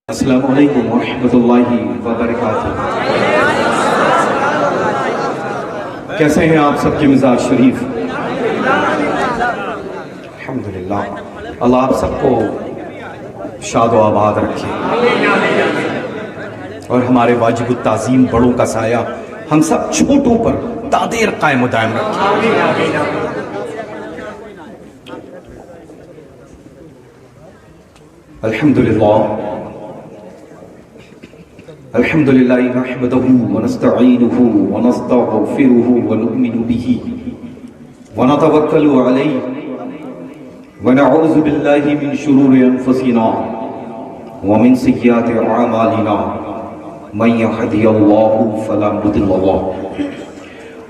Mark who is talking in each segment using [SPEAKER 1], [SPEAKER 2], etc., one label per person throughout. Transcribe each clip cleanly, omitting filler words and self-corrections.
[SPEAKER 1] السلام علیکم ورحمۃ اللہ وبرکاتہ۔ کیسے ہیں آپ سب کے مزاج شریف؟ الحمدللہ، اللہ آپ سب کو شاد و آباد رکھے اور ہمارے واجب التعظیم بڑوں کا سایہ ہم سب چھوٹوں پر تا دیر قائم و دائم رکھے۔ الحمدللہ الحمد لله نحمده ونستعينه ونستغفره ونؤمن به ونتوكل عليه ونعوذ بالله من شرور أنفسنا ومن سيئات أعمالنا من يهده الله فلا مضل له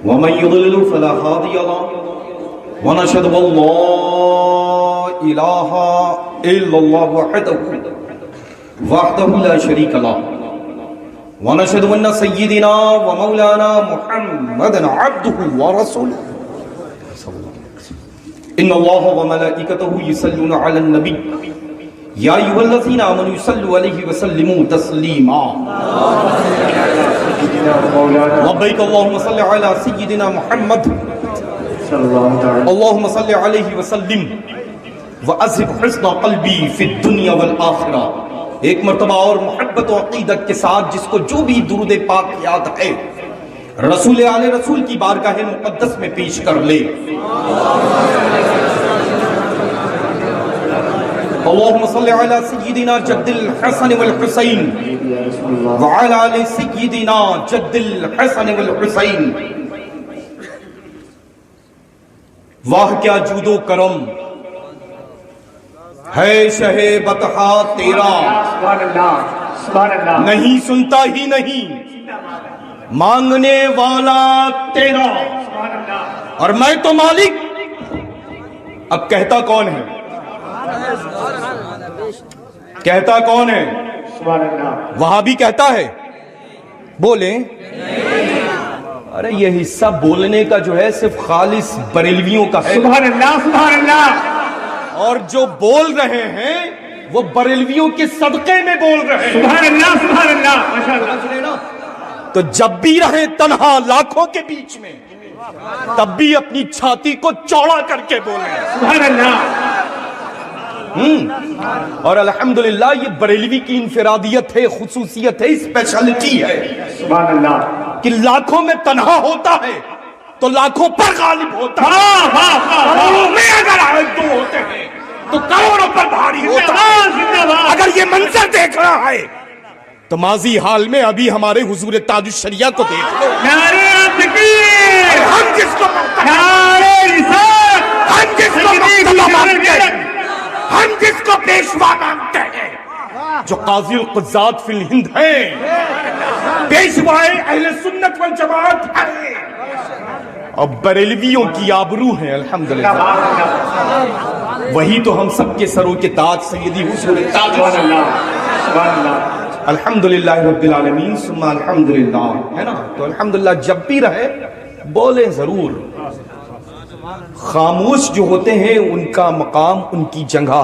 [SPEAKER 1] ومن يضلل فلا هادي له ونشهد أن لا إله إلا الله وحده لا شريك له ونشهد أن سيدنا ومولانا محمدا عبده ورسوله إن الله وملائكته يصلون على النبي يا أيها الذين آمنوا صلوا عليه وسلموا تسليما لبيك اللهم صل على سيدنا محمد اللهم صل عليه وسلم وأذهب حزن قلبي في الدنيا والآخرة۔ ایک مرتبہ اور محبت و عقیدت کے ساتھ جس کو جو بھی درود پاک یاد ہے رسول آل رسول کی بارگاہ مقدس میں پیش کر لے۔ اللہم صلی علی سیدنا جد الحسن والحسین وعلی آل سیدنا جد الحسن والحسین۔ واہ کیا جود و کرم ہے شہ بطحا تیرا، نہیں سنتا ہی نہیں مانگنے والا تیرا، اور میں تو مالک۔ اب کہتا کون ہے؟ کہتا کون ہے؟ وہاں بھی کہتا ہے بولیں؟ ارے یہ حصہ بولنے کا جو ہے صرف خالص بریلویوں کا ہے۔
[SPEAKER 2] سبحان اللہ سبحان اللہ۔
[SPEAKER 1] اور جو بول رہے ہیں وہ بریلویوں کے صدقے میں بول رہے ہیں۔
[SPEAKER 2] سبحان اللہ سبحان اللہ ماشاءاللہ۔
[SPEAKER 1] تو جب بھی رہے تنہا لاکھوں کے بیچ میں تب بھی اپنی چھاتی کو چوڑا کر کے بولیں
[SPEAKER 2] سبحان اللہ۔
[SPEAKER 1] اور الحمدللہ یہ بریلوی کی انفرادیت ہے، خصوصیت ہے، اسپیشلٹی ہے
[SPEAKER 2] سبحان اللہ
[SPEAKER 1] کہ لاکھوں میں تنہا ہوتا ہے تو لاکھوں پر غالب ہوتا ہے، کروڑوں میں اگر دو ہوتے ہیں تو کروڑوں پر بھاری ہوتا ہے۔ اگر یہ منظر دیکھ رہا ہے تو ماضی حال میں ابھی ہمارے حضور تاج الشریعہ کو دیکھ لو۔
[SPEAKER 2] نعرہ تکبیر،
[SPEAKER 1] ہم جس کو
[SPEAKER 2] نعرہ رسالت،
[SPEAKER 1] ہم جس کو مقتدی مانتے ہیں، ہم جس کو پیشوا مانتے ہیں، جو قاضی القضات فی الہند ہیں، پیشوائے اہل سنت والجماعت ہیں، اور بریلویوں کی آبرو ہیں الحمدللہ۔ وہی تو ہم سب کے سروں کے تاج سیدی حضور تاج الحمدللہ رب العالمین ثم الحمدللہ، ہے نا؟ تو الحمدللہ جب بھی رہے بولیں ضرور۔ خاموش جو ہوتے ہیں ان کا مقام، ان کی جگہ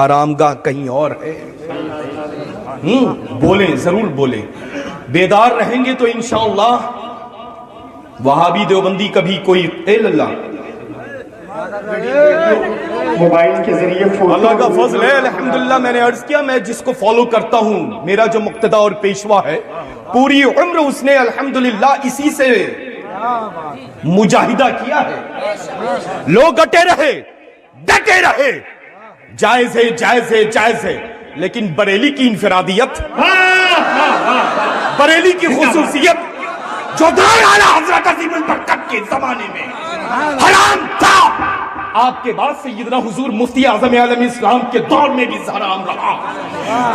[SPEAKER 1] آرام گاہ کہیں اور ہے۔ بولیں ضرور بولیں، بیدار رہیں گے تو انشاءاللہ وہابی دیوبندی کبھی کوئی اللہ
[SPEAKER 2] موبائل کے ذریعے
[SPEAKER 1] اللہ کا فضل ہے الحمدللہ۔ میں نے عرض کیا میں جس کو فالو کرتا ہوں، میرا جو مقتدی اور پیشوا ہے، پوری عمر اس نے الحمدللہ اسی سے مجاہدہ کیا ہے۔ لوگ ڈٹے رہے ڈٹے رہے، جائز ہے جائز ہے جائز ہے، لیکن بریلی کی انفرادیت، بریلی کی خصوصیت جو دار اعلیٰ حضرت عظیم البرکت کے زمانے میں حرام تھا، آپ کے بعد سیدنا حضور مفتی اعظم عالم اسلام کے دور میں بھی حرام رہا،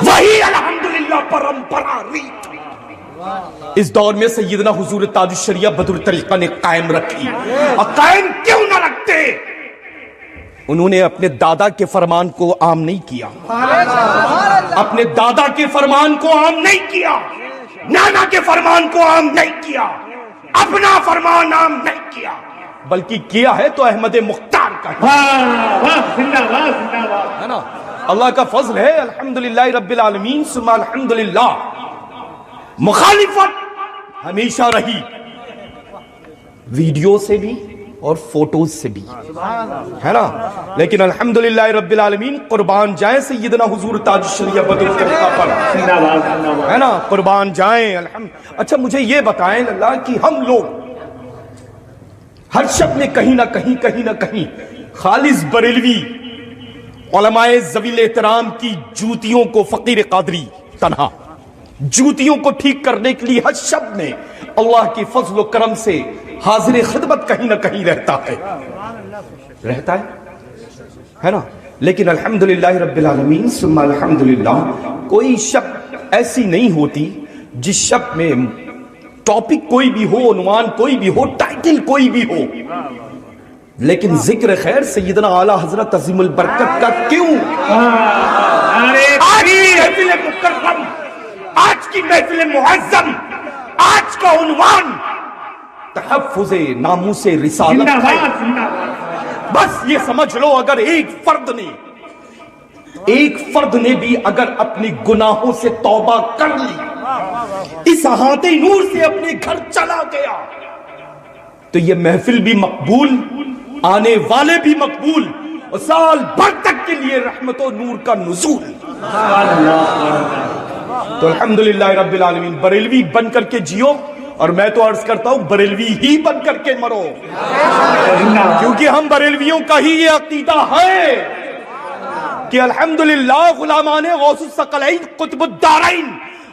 [SPEAKER 1] وہی الحمدللہ پرمپرا ریت اس دور میں سیدنا حضور تاج الشریعہ بدر طریقہ نے قائم رکھی۔ اور قائم کیوں نہ رکھتے؟ انہوں نے اپنے دادا کے فرمان کو عام نہیں کیا، اپنے دادا کے فرمان کو عام نہیں کیا، نانا کے فرمان کو عام نہیں کیا، اپنا فرمان عام نہیں کیا، بلکہ کیا ہے تو احمد مختار کا ہے نا؟ اللہ کا فضل ہے الحمدللہ رب العالمین ثم الحمدللہ. مخالفت ہمیشہ رہی، ویڈیو سے بھی اور فوٹوز سے بھی، ہے نا، لیکن الحمدللہ رب العالمین قربان جائیں سیدنا حضور تاج الشریعہ بدر الطریقہ پر، ہے نا، قربان جائیں اچھا مجھے یہ بتائیں اللہ کہ ہم لوگ ہر شب میں کہیں نہ کہیں خالص بریلوی علماء ذوی الاحترام کی جوتیوں کو، فقیر قادری تنہا جوتیوں کو ٹھیک کرنے کے لیے ہر شب میں اللہ کی فضل و کرم سے حاضر خدمت کہیں نہ کہیں رہتا ہے نا، لیکن الحمدللہ رب العالمین ثم الحمدللہ کوئی شب ایسی نہیں ہوتی جس شب میں ٹاپک کوئی بھی ہو، عنوان کوئی بھی ہو، ٹائٹل کوئی بھی ہو، لیکن ذکر خیر سیدنا اعلیٰ حضرت عظیم البرکت کا کیوں؟ آج کی محفل مکرم، آج کی محفل معظم، آج کا عنوان تحفظ ناموس رسالت ہے. بس یہ سمجھ لو اگر ایک فرد نے بھی اگر اپنی گناہوں سے توبہ کر لی، اس احاطے نور سے اپنے گھر چلا گیا، تو یہ محفل بھی مقبول، آنے والے بھی مقبول، اور سال بھر تک کے لیے رحمت و نور کا نزول. تو الحمدللہ رب العالمین بریلوی بن کر کے جیو، اور میں تو عرض کرتا ہوں بریلوی ہی بن کر کے مرو، کیونکہ ہم بریلویوں کا ہی یہ عقیدہ ہے کہ الحمدللہ غلامان غوث الثقلین قطب الدارین،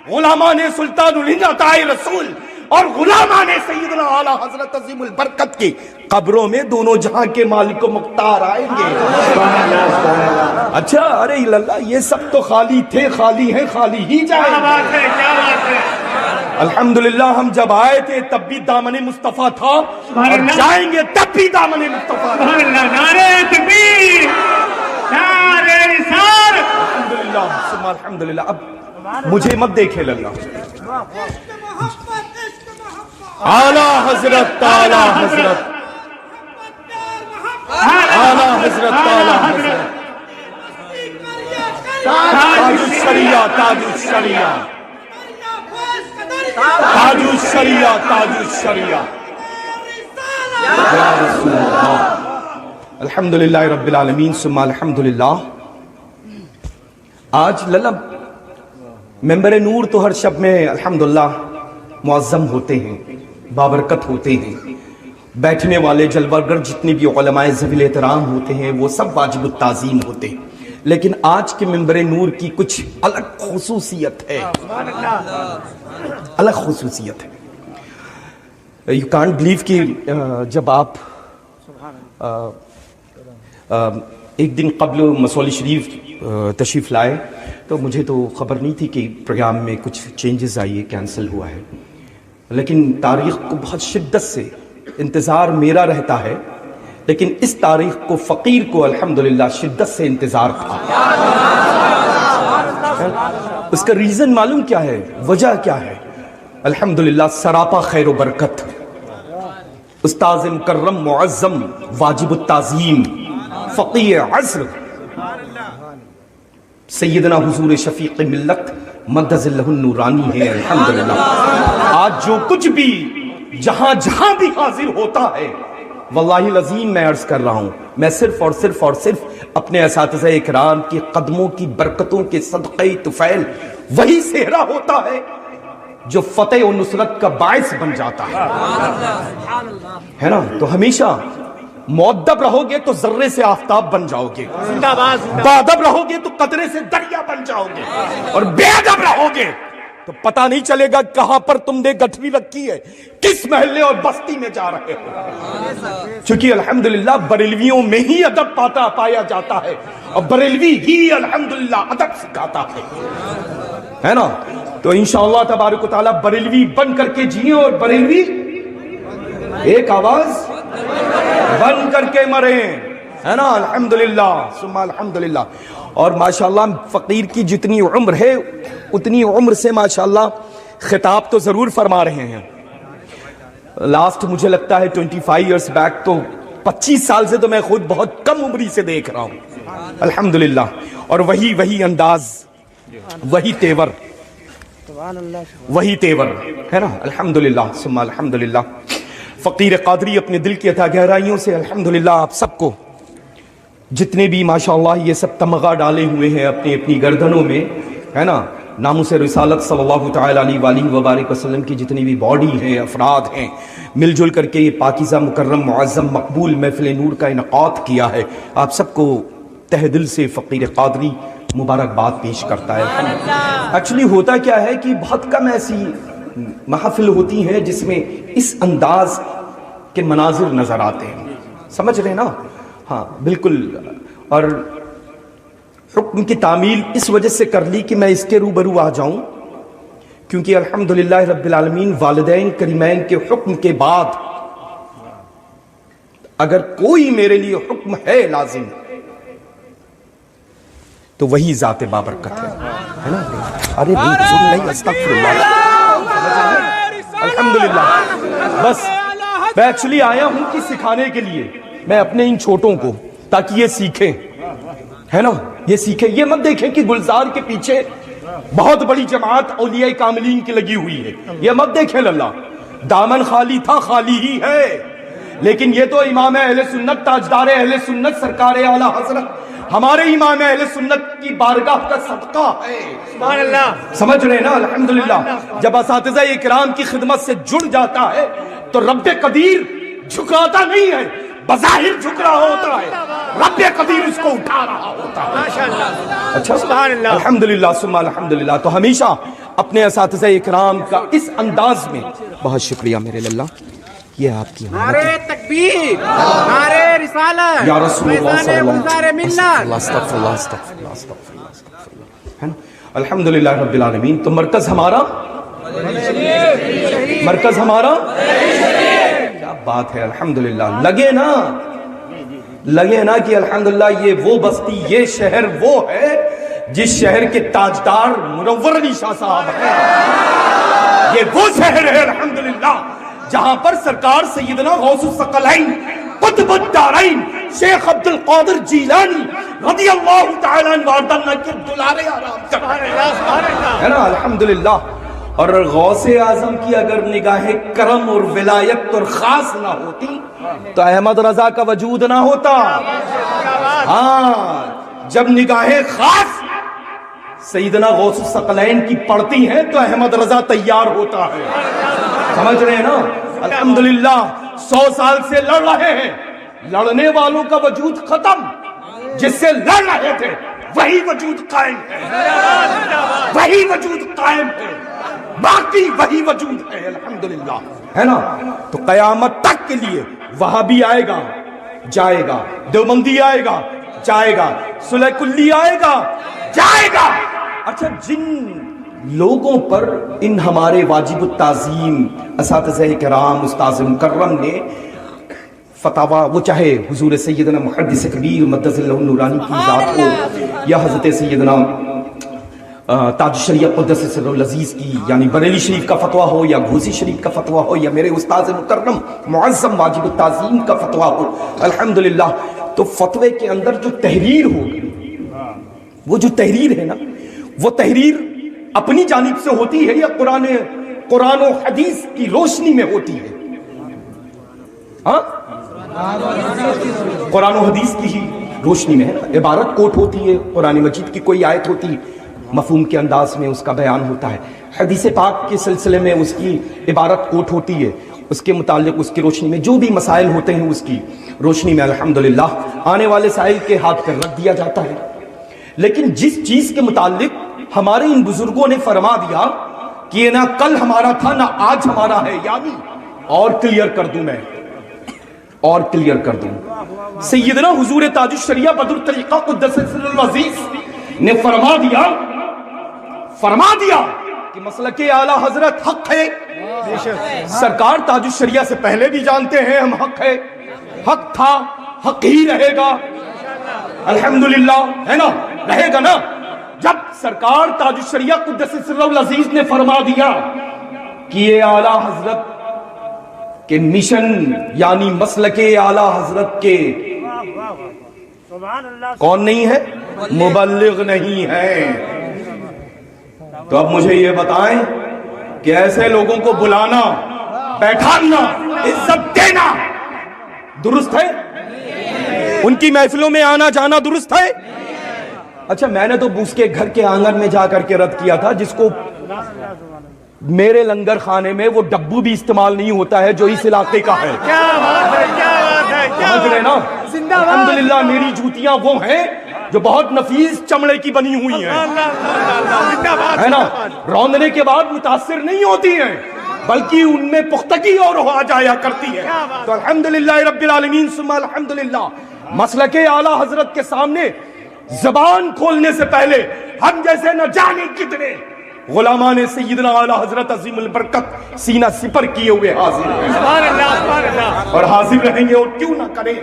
[SPEAKER 1] غلامان سلطان الہند عطائے رسول اور غلامان سیدنا اعلیٰ حضرت عظیم البرکت کی قبروں میں دونوں جہاں کے مالک و مختار آئیں گے. اچھا ارے اللہ یہ سب تو خالی تھے، خالی ہیں، خالی ہی جائیں گے. الحمدللہ ہم جب آئے تھے تب بھی دامن مصطفیٰ تھا، اور جائیں گے تب بھی دامن مصطفیٰ تھا.
[SPEAKER 2] نعرہ تکبیر، نعرہ رسالت.
[SPEAKER 1] الحمدللہ ثم الحمدللہ. اب مجھے مت دیکھے اللہ، اعلیٰ حضرت، اعلیٰ حضرت، اعلیٰ حضرت، اعلیٰ حضرت، تاج الشریعہ، تاج الشریعہ، تاج الشریعہ، تاج الشریعہ، یا رسول اللہ. الحمدللہ رب العالمین ثم الحمدللہ. آج للہ ممبر نور تو ہر شب میں الحمدللہ معظم ہوتے ہیں، بابرکت ہوتے ہیں، بیٹھنے والے جلوہ گر جتنے بھی علماء ذوی الاحترام ہوتے ہیں وہ سب واجب التعظیم ہوتے ہیں، لیکن آج کے ممبر نور کی کچھ الگ خصوصیت ہے، الگ خصوصیت ہے. یو کانٹ بلیو کہ جب آپ ایک دن قبل مسولی شریف تشریف لائے تو مجھے تو خبر نہیں تھی کہ پروگرام میں کچھ چینجز آئی ہے، کینسل ہوا ہے، لیکن تاریخ کو بہت شدت سے انتظار میرا رہتا ہے، لیکن اس تاریخ کو فقیر کو الحمدللہ شدت سے انتظار تھا. اس کا ریزن معلوم کیا ہے، وجہ کیا ہے؟ الحمدللہ سراپا خیر و برکت، استاذ مکرم معظم واجب التعظیم فقیر عصر سیدنا حضور شفیق ملت مدد اللہ النورانی ہے. الحمدللہ آج جو کچھ بھی جہاں جہاں بھی حاضر ہوتا ہے، واللہ العظیم میں عرض کر رہا ہوں، میں صرف اور صرف اپنے اساتذہ اکرام کی قدموں کی برکتوں کے صدقہ طفیل وہی صحرا ہوتا ہے جو فتح و نصرت کا باعث بن جاتا ہے نا. تو ہمیشہ مؤدب رہو گے تو ذرے سے آفتاب بن جاؤ گے، باادب رہو گے تو قطرے سے دریا بن جاؤ گے، اور بے ادب رہو گے تو پتہ نہیں چلے گا کہاں پر تم نے گٹھری رکھی ہے، کس محلے اور بستی میں جا رہے ہو. چونکہ الحمدللہ بریلویوں میں ہی ادب پایا جاتا ہے، اور بریلوی ہی الحمدللہ ادب سکھاتا ہے نا. تو انشاءاللہ تبارک و تعالی بریلوی بن کر کے جیئیں، اور بریلوی ایک آواز بن کر کے مریں، ہے نا. الحمدللہ ثم الحمدللہ. اور ماشاءاللہ فقیر کی جتنی عمر ہے اتنی عمر سے ماشاءاللہ خطاب تو ضرور فرما رہے ہیں. لاسٹ مجھے لگتا ہے 25 ایئرز بیک، تو 25 سال سے تو میں خود بہت کم عمری سے دیکھ رہا ہوں الحمدللہ. اور وہی انداز، وہی تیور، وہی تیور ہے نا. الحمدللہ ثم الحمدللہ. فقیر قادری اپنے دل کی عطا گہرائیوں سے الحمدللہ آپ سب کو، جتنے بھی ماشاءاللہ یہ سب تمغہ ڈالے ہوئے ہیں اپنی اپنی گردنوں میں ہے نا، ناموس رسالت صلی اللہ تعالی علیہ وآلہ وبارک وسلم کی جتنی بھی باڈی ہیں، افراد ہیں، مل جل کر کے یہ پاکیزہ مکرم معظم مقبول محفل نور کا انعقاد کیا ہے. آپ سب کو تہ دل سے فقیر قادری مبارکباد پیش کرتا ہے. ایکچولی ہوتا کیا ہے کہ بہت کم ایسی محفل ہوتی ہیں جس میں اس انداز کے مناظر نظر آتے ہیں، سمجھ رہے نا؟ ہاں بالکل. اور حکم کی تعمیل اس وجہ سے کر لی کہ میں اس کے روبرو آ جاؤں، کیونکہ الحمدللہ رب العالمین والدین کریمین کے حکم کے بعد اگر کوئی میرے لیے حکم ہے لازم تو وہی ذات بابرکت ہے نا. ارے نہیں، استغفر اللہ. الحمدللہ. بس میں ایکچولی آیا ہوں کہ سکھانے کے لیے میں اپنے ان چھوٹوں کو، تاکہ یہ سیکھیں ہے نا، یہ سیکھیں. یہ مت دیکھیں کہ گلزار کے پیچھے بہت بڑی جماعت اولیاء کاملین کی لگی ہوئی ہے، یہ مت دیکھیں اللہ. دامن خالی تھا، خالی ہی ہے، لیکن یہ تو امام اہل سنت، تاجدار اہل سنت، سرکار اعلی حضرت ہمارے امام اہل سنت کی بارگاہ کا صدقہ ہے.
[SPEAKER 2] سبحان اللہ.
[SPEAKER 1] سمجھ رہے نا؟ الحمدللہ. جب اساتذہ اکرام کی خدمت سے جڑ جاتا ہے تو رب قدیر جھکاتا نہیں ہے، بظاہر جھک رہا ہوتا ہے، رب قدیر اس کو اٹھا رہا ہوتا ہے.
[SPEAKER 2] ماشاءاللہ.
[SPEAKER 1] اچھا
[SPEAKER 2] سبحان اللہ.
[SPEAKER 1] الحمدللہ ثم الحمدللہ. تو ہمیشہ اپنے اساتذہ اکرام کا اس انداز میں بہت شکریہ میرے اللہ. یہ آپ کی
[SPEAKER 3] نعرے تکبیر، نعرے رسالت،
[SPEAKER 1] یا رسول اللہ صلی اللہ
[SPEAKER 3] گلزار ملت.
[SPEAKER 1] استغفر اللہ استغفر اللہ استغفر اللہ استغفر اللہ ہے نا. الحمدللہ رب العالمین. تو مرکز ہمارا، مرکز ہمارا کیا بات ہے. الحمدللہ. لگے نا کہ الحمدللہ یہ وہ بستی، یہ شہر وہ ہے جس شہر کے تاجدار منور علی شاہ صاحب ہیں. یہ وہ شہر ہے الحمدللہ جہاں پر سرکار سیدنا غوث الثقلین قطب الدارین شیخ عبد القادر جیلانی رضی اللہ تعالیٰ عنہ وارض کے دلارے آرام کر رہے ہیں ہے نا. الحمدللہ. اور غوث اعظم کی اگر نگاہ کرم اور ولایت اور خاص نہ ہوتی تو احمد رضا کا وجود نہ ہوتا. ہاں جب نگاہ خاص سیدنا غوث الثقلین کی پڑتی ہیں تو احمد رضا تیار ہوتا ہے. سمجھ رہے ہیں نا؟ الحمدللہ. 100 سال سے لڑ رہے ہیں، لڑنے والوں کا وجود ختم، جس سے لڑ رہے تھے وہی وجود قائم ہے، وہی وجود قائم ہے، باقی وہی وجود ہے الحمدللہ ہے نا. تو قیامت تک کے لیے وہابی آئے گا جائے گا، دیوبندی آئے گا جائے گا، صلح کلی آئے گا جائے گا. اچھا جن لوگوں پر ان ہمارے واجب التعظیم اساتذہ کرام استاذ مکرم نے فتاوی، وہ چاہے حضور سیدنا محدث کبیر مدث اللہ النورانی کی ذات ہو یا حضرت سیدنا تاج الشریعہ قدس سر العزیز کی یعنی بریلی شریف کا فتویٰ ہو یا گھوسی شریف کا فتویٰ ہو یا میرے استاذ مکرم معظم واجب التعظیم کا فتویٰ ہو، الحمدللہ. تو فتوے کے اندر جو تحریر ہوگی، وہ جو تحریر ہے نا، وہ تحریر اپنی جانب سے ہوتی ہے یا قرآن و حدیث کی روشنی میں ہوتی ہے؟ ہاں قرآن و حدیث کی ہی روشنی میں ہے نا. عبارت کوٹ ہوتی ہے، قرآن مجید کی کوئی آیت ہوتی ہے، مفہوم کے انداز میں اس کا بیان ہوتا ہے. حدیث پاک کے سلسلے میں اس کی عبارت کوٹ ہوتی ہے، اس کے متعلق اس کی روشنی میں جو بھی مسائل ہوتے ہیں اس کی روشنی میں الحمدللہ آنے والے سائل کے ہاتھ پر رکھ دیا جاتا ہے. لیکن جس چیز کے متعلق ہمارے ان بزرگوں نے فرما دیا کہ یہ نہ کل ہمارا تھا نہ آج ہمارا ہے، یعنی اور کلیئر کر دوں، میں اور کلیئر کر دوں، سیدنا حضور تاج الشریعہ بدر الطریقہ قدس سر العزیز نے فرما دیا کہ مسلک اعلی حضرت حق ہے. سرکار تاج الشریعہ سے پہلے بھی جانتے ہیں ہم حق ہے، حق تھا، حق ہی رہے گا الحمدللہ ہے نا، رہے گا نا. جب سرکار تاج الشریعہ قدس سر العزیز نے فرما دیا کہ یہ اعلی حضرت کے مشن یعنی مسلک اعلی حضرت کے کون نہیں ہے؟ مبلغ نہیں ہیں. تو اب مجھے یہ بتائیں کہ ایسے لوگوں کو بلانا، بیٹھانا، عزت دینا درست ہے؟ ان کی محفلوں میں آنا جانا درست ہے؟ اچھا، میں نے تو اس کے گھر کے آنگن میں جا کر کے رد کیا تھا جس کو میرے لنگر خانے میں وہ ڈبو بھی استعمال نہیں ہوتا ہے جو اس علاقے کا ہے.
[SPEAKER 2] کیا بات ہے، کیا بات ہے، کیا
[SPEAKER 1] سمجھ رہے نا؟ الحمدللہ میری جوتیاں وہ ہیں جو بہت نفیس چمڑے کی بنی ہوئی ہیں، ہے نا؟ روندنے کے بعد متاثر نہیں ہوتی ہیں بلکہ ان میں پختگی اور ہو جایا کرتی ہے. تو الحمدللہ رب العالمین ثم الحمدللہ مسلک اعلی حضرت کے سامنے زبان کھولنے سے پہلے ہم جیسے نہ جانے کتنے غلامان سیدنا اعلی حضرت عظیم البرکت سینہ سپر کیے ہوئے حاضر ہیں.
[SPEAKER 2] سبحان اللہ، سبحان اللہ.
[SPEAKER 1] اور حاضر رہیں گے، اور کیوں نہ کریں.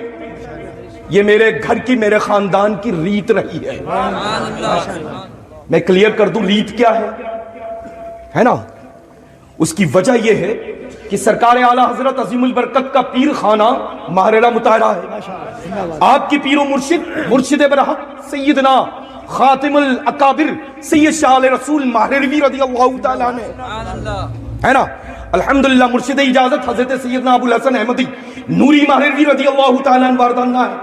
[SPEAKER 1] یہ میرے گھر کی، میرے خاندان کی ریت رہی ہے. میں کلیئر کر دوں ریت کیا ہے نا؟ اس کی وجہ یہ ہے کہ سرکار اعلی حضرت عظیم البرکت کا پیر خانہ ماہرہ مطالعہ ہے. آپ کی پیر و مرشد برحق سیدنا خاتم الاکابر سید شاہ علیہ رسول ماہروی رضی اللہ تعالیٰ عنہ ہے نا. الحمدللہ مرشد اجازت حضرت سیدنا ابو الحسن احمدی نوری ماہروی رضی اللہ تعالیٰ عنہ واردانہ ہے.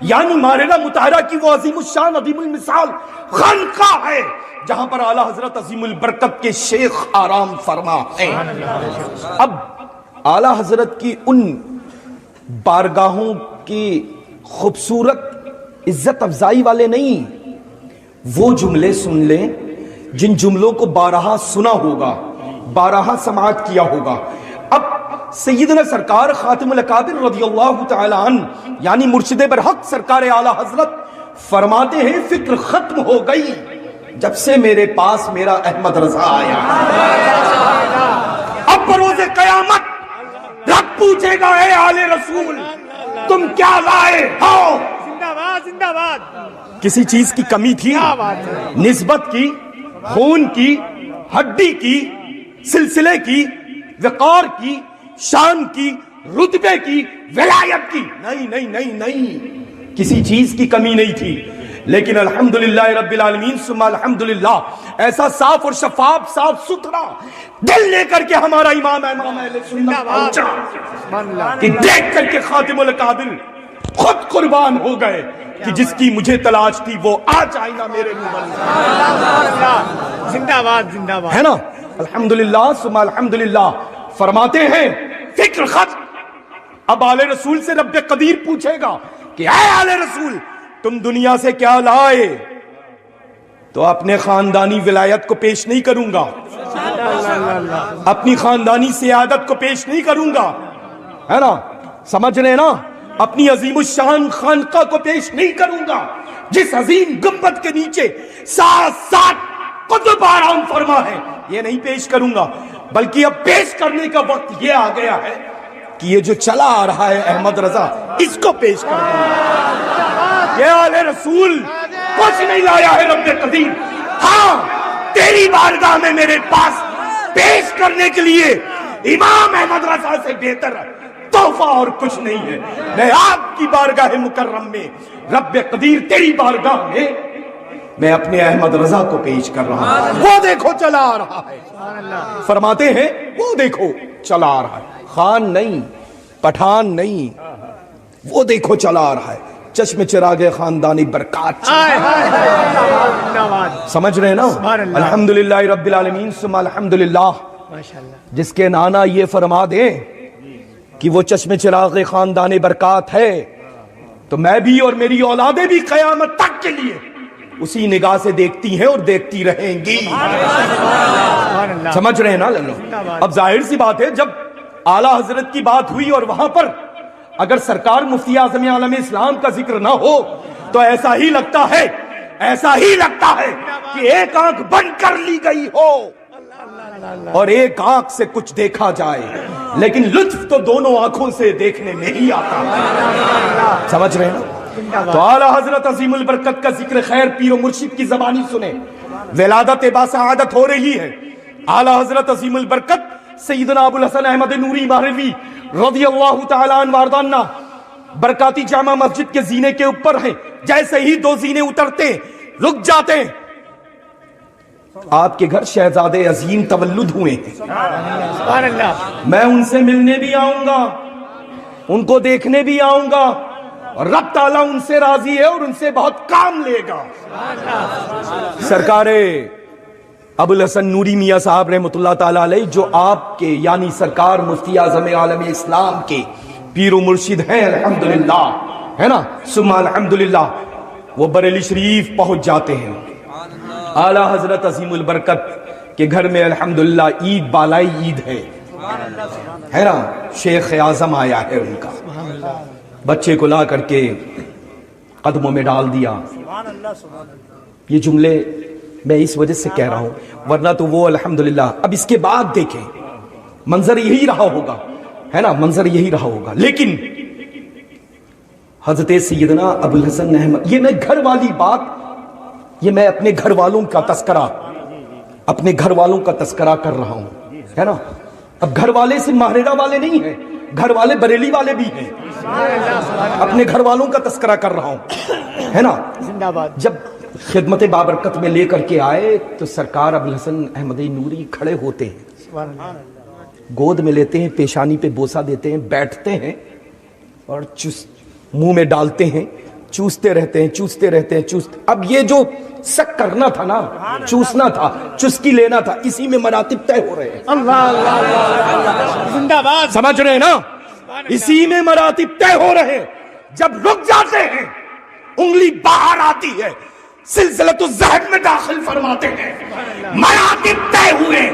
[SPEAKER 1] یعنی ماہرہ مطالعہ کی وہ عظیم الشان عظیم المثال خانقاہ ہے جہاں پر اعلی حضرت عظیم البرکت کے شیخ آرام فرما ہیں. اب اعلی حضرت کی ان بارگاہوں کی خوبصورت عزت افزائی والے نہیں، وہ جملے سن لیں جن جملوں کو بارہا سنا ہوگا، بارہا سماعت کیا ہوگا. اب سیدنا سرکار خاتم الاکابر رضی اللہ تعالی عنہ یعنی مرشد برحق سرکار اعلی حضرت فرماتے ہیں فکر ختم ہو گئی جب سے میرے پاس میرا احمد رضا آیا. اب بروز قیامت رب پوچھے گا اے آل رسول تم کیا لائے ہو؟
[SPEAKER 2] زندہ باد، زندہ باد.
[SPEAKER 1] کسی چیز کی کمی تھی؟ نسبت کی، خون کی، ہڈی کی، سلسلے کی، وقار کی، شان کی، رتبے کی، ولایت کی؟ نہیں نہیں نہیں نہیں، کسی چیز کی کمی نہیں تھی. لیکن الحمدللہ رب العالمین ثم الحمدللہ ایسا صاف اور شفاف، صاف ستھرا دل لے کر کے ہمارا امام اہل سنت پہنچا کہ دیکھ کر کے خاتم الاکابر خود قربان ہو گئے کہ جس کی مجھے تلاش تھی وہ آج آئینہ میرے منہ بن.
[SPEAKER 2] زندہ باد، زندہ باد
[SPEAKER 1] ہے نا؟ الحمدللہ ثم الحمدللہ. فرماتے ہیں فکر ختم. اب آل رسول سے رب قدیر پوچھے گا کہ اے آل رسول تم دنیا سے کیا لائے؟ تو اپنے خاندانی ولایت کو پیش نہیں کروں گا، اپنی خاندانی سیادت کو پیش نہیں کروں گا، ہے نا؟ سمجھ رہے نا؟ اپنی عظیم الشان خانقاہ کو پیش نہیں کروں گا جس عظیم گنبد کے نیچے 7 قطب آرام فرما ہے، یہ نہیں پیش کروں گا. بلکہ اب پیش کرنے کا وقت یہ آ گیا ہے کہ یہ جو چلا آ رہا ہے احمد رضا، اس کو پیش کر دوں گا. یہ آل رسول کچھ نہیں لایا ہے رب قدیر. ہاں تیری بارگاہ میں میرے پاس پیش کرنے کے لیے امام احمد رضا سے بہتر تحفہ اور کچھ نہیں ہے. میں آپ کی بارگاہ مکرم میں رب قدیر تیری بارگاہ میں میں اپنے احمد رضا کو پیش کر رہا ہوں. وہ دیکھو چلا آ رہا ہے. فرماتے ہیں وہ دیکھو چلا آ رہا ہے، خان نہیں، پٹھان نہیں، وہ دیکھو چلا آ رہا ہے. چشم چراغ خاندانی برکات. سمجھ رہے نا؟ الحمدللہ رب العالمین ثم الحمدللہ. جس کے نانا یہ فرما دیں کہ وہ چشم چراغ خاندانی برکات ہے تو میں بھی اور میری اولادیں بھی قیامت تک کے لیے اسی نگاہ سے دیکھتی ہیں اور دیکھتی رہیں گی. سمجھ رہے ہیں نا للو؟ اب ظاہر سی بات ہے جب اعلی حضرت کی بات ہوئی اور وہاں پر اگر سرکار مفتی اعظم عالم اسلام کا ذکر نہ ہو تو ایسا ہی لگتا ہے کہ ایک آنکھ بند کر لی گئی ہو اور ایک آنکھ سے کچھ دیکھا جائے، لیکن لطف تو دونوں آنکھوں سے دیکھنے میں ہی آتا ہے. سمجھ رہے ہیں؟ تو اعلی حضرت عظیم البرکت کا ذکر خیر پیر و مرشد کی زبانی سنیں. ولادت باسعادت ہو رہی ہے. اعلی حضرت عظیم البرکت سیدنا ابو الحسن احمد نوری ماہروی رضی اللہ تعالیٰ عنہ واردانہ برکاتی جامع مسجد کے زینے کے اوپر ہیں. جیسے ہی 2 زینے اترتے رک جاتے ہیں. آپ کے گھر شہزادے عظیم تولد ہوئے ہیں.
[SPEAKER 2] سبحان اللہ.
[SPEAKER 1] میں ان سے ملنے بھی آؤں گا, ان کو دیکھنے بھی آؤں گا, اور رب تعالیٰ ان سے راضی ہے اور ان سے بہت کام لے گا. سرکار ابو الحسن نوری میاں صاحب رحمۃ اللہ تعالیٰ علیہ, جو آپ کے یعنی سرکار مفتی اعظم عالم اسلام کے پیر و مرشد ہیں الحمدللہ, ہے نا, ثم الحمدللہ, وہ بریلی شریف پہنچ جاتے ہیں. اعلیٰ حضرت عظیم البرکت کے گھر میں الحمدللہ عید بالائی عید ہے نا, شیخ اعظم آیا ہے ان کا, بچے کو لا کر کے قدموں میں ڈال دیا. یہ جملے میں اس وجہ سے کہہ رہا ہوں, ورنہ تو وہ الحمدللہ. اب اس کے بعد دیکھیں منظر یہی رہا ہوگا, ہے نا, منظر یہی رہا ہوگا. لیکن حضرت سیدنا ابو الحسن احمد, یہ میں گھر والی بات, یہ میں اپنے گھر والوں کا تذکرہ, اپنے گھر والوں کا تذکرہ کر رہا ہوں, ہے نا. اب گھر والے سے ماہرہ والے نہیں ہیں, گھر والے بریلی والے بھی ہیں. اپنے گھر والوں کا تذکرہ کر رہا ہوں, ہے نا.
[SPEAKER 2] زندہ باد.
[SPEAKER 1] جب خدمت بابرکت میں لے کر کے آئے تو سرکار ابو الحسن احمد نوری کھڑے ہوتے ہیں,
[SPEAKER 2] سبحان اللہ.
[SPEAKER 1] گود میں لیتے ہیں, پیشانی پہ بوسہ دیتے ہیں, بیٹھتے ہیں اور منہ میں ڈالتے ہیں, چوستے رہتے ہیں, چوستے رہتے ہیں, چوستے. اب یہ جو سک کرنا تھا نا, چوسنا تھا, چسکی لینا تھا, اسی میں مراتب طے ہو رہے ہیں.
[SPEAKER 2] اللہ اللہ اللہ. زندہ باد.
[SPEAKER 1] سمجھ رہے ہیں نا, اسی میں مراتب طے ہو رہے ہیں. جب رک جاتے ہیں انگلی باہر آتی ہے, سلسلۃ الذہب میں داخل فرماتے ہیں. مراتب طے ہوئے,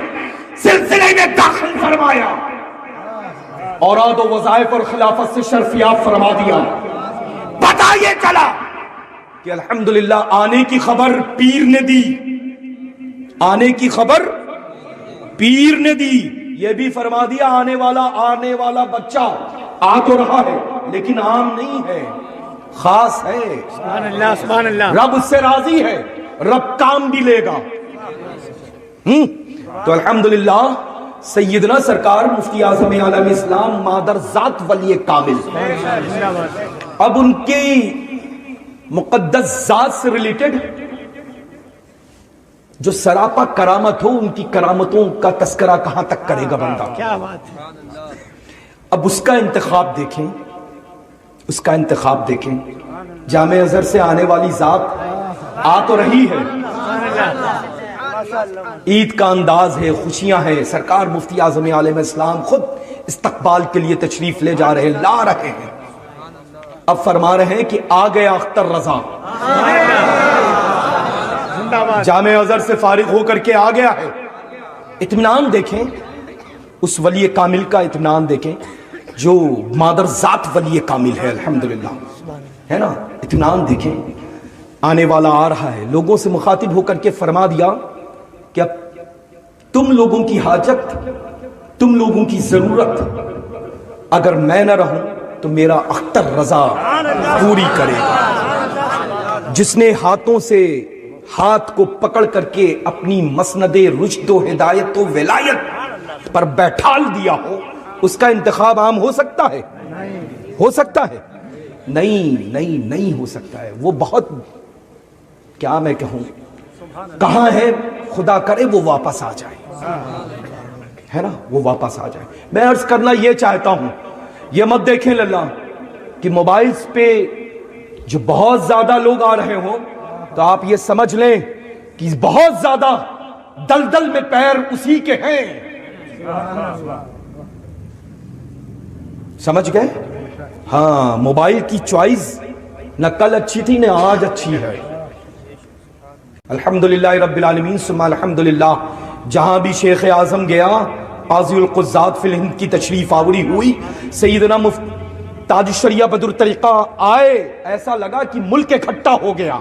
[SPEAKER 1] سلسلے میں داخل فرمایا, اوراد و وظائف اور خلافت سے شرفیاب فرما دیا. پتہ یہ چلا کہ الحمدللہ آنے کی خبر پیر نے دی, آنے کی خبر پیر نے دی. یہ بھی فرما دیا آنے والا بچہ آ تو رہا ہے لیکن عام نہیں ہے, خاص ہے.
[SPEAKER 2] سبحان اللہ. سبحان اللہ.
[SPEAKER 1] رب اس سے راضی ہے, رب کام بھی لے گا. تو الحمدللہ سیدنا سرکار مفتی اعظم عالم اسلام مادر ذات ولی کامل,
[SPEAKER 2] زندہ باد.
[SPEAKER 1] اب ان کی مقدس ذات سے ریلیٹڈ جو سراپا کرامت ہو, ان کی کرامتوں کا تذکرہ کہاں تک کرے گا بندہ.
[SPEAKER 2] کیا بات ہے.
[SPEAKER 1] اب اس کا انتخاب دیکھیں, اس کا انتخاب دیکھیں. جامع ازہر سے آنے والی ذات آ تو رہی ہے, عید کا انداز ہے, خوشیاں ہیں. سرکار مفتی اعظم عالم اسلام خود استقبال کے لیے تشریف لے جا رہے ہیں, لا رہے ہیں. اب فرما رہے ہیں کہ آ گیا اختر رضا, جامع ازہر سے فارغ ہو کر کے آ گیا ہے. اطمینان دیکھیں, اس ولی کامل کا اطمینان دیکھیں جو مادر ذات ولی کامل ہے الحمدللہ, ہے نا. اطمینان دیکھیں, آنے والا آ رہا ہے. لوگوں سے مخاطب ہو کر کے فرما دیا کہ اب تم لوگوں کی حاجت, تم لوگوں کی ضرورت اگر میں نہ رہوں تو میرا اختر رضا پوری کرے گا. جس نے ہاتھوں سے ہاتھ کو پکڑ کر کے اپنی مسند رشد و ہدایت و ولایت پر بیٹھال دیا ہو, اس کا انتخاب عام ہو سکتا ہے؟ ہو سکتا ہے؟ نہیں ہو سکتا ہے. وہ بہت, کیا میں کہوں, کہاں ہے, خدا کرے وہ واپس آ جائے, ہے نا, وہ واپس آ جائے. میں عرض کرنا یہ چاہتا ہوں, یہ مت دیکھیں للہ کہ موبائلز پہ جو بہت زیادہ لوگ آ رہے ہوں تو آپ یہ سمجھ لیں کہ بہت زیادہ دلدل میں پیر اسی کے ہیں. سمجھ گئے؟ ہاں, موبائل کی چوائس نہ کل اچھی تھی نہ آج اچھی ہے. الحمدللہ رب العالمین ثم الحمدللہ. جہاں بھی شیخ اعظم گیا, قاضی القضات فی الہند کی تشریف آوری ہوئی, سیدنا تاج الشریعہ بدر الطریقہ آئے, ایسا لگا کہ ملک اکٹھا ہو گیا.